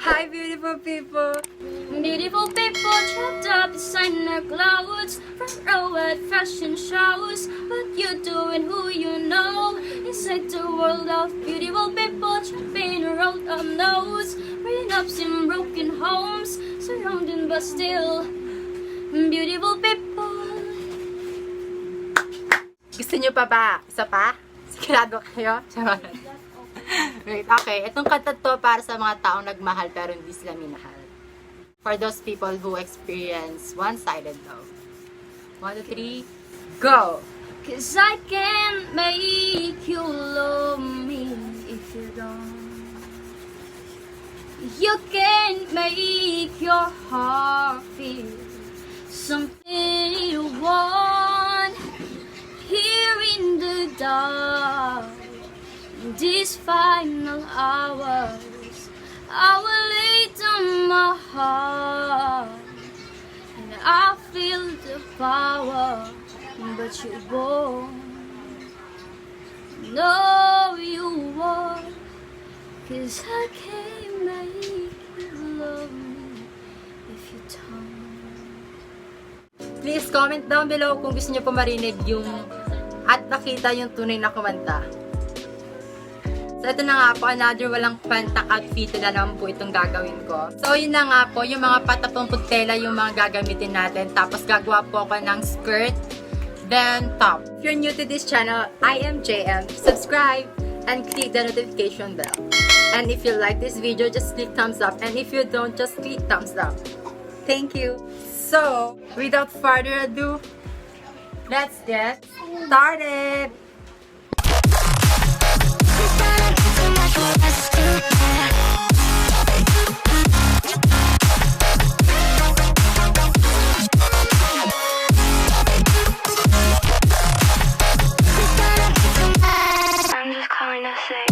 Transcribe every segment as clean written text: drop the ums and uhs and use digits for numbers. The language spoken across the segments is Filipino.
Hi, beautiful people! Beautiful people trapped up designer clouds, front row at fashion shows. What you doing, who you know? Inside the world of beautiful people, trapping around our nose. Prenups in broken homes, surrounded but still beautiful people. Gusto nyo pa ba? Isa pa? Sigurado kayo? Charot. Wait, okay. Itong kanta to para sa mga taong nagmahal pero hindi sila minahal. For those people who experience one-sided love. 1, 2, 3, go! Cause I can't make you love me if you don't. You can't make your heart feel something you want here in the dark. In these final hours, I will lay down my heart, and I feel the power, but you won't. No, you won't, 'cause I can't make you love me if you don't. Please comment down below kung gusto nyo po marinig yung at nakita yung tunay na kumanta. So, ito na nga po, another walang kwentang outfit na naman po itong gagawin ko. So, yun na nga po, yung mga patapong tela yung mga gagamitin natin. Tapos, gagawa po ako ng skirt, then top. If you're new to this channel, I am JM. Subscribe and click the notification bell. And if you like this video, just click thumbs up. And if you don't, just click thumbs up. Thank you. So, without further ado, let's get started! I'm just calling to say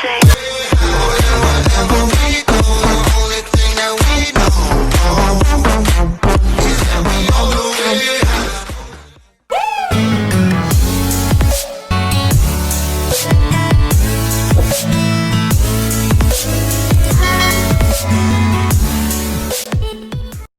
say.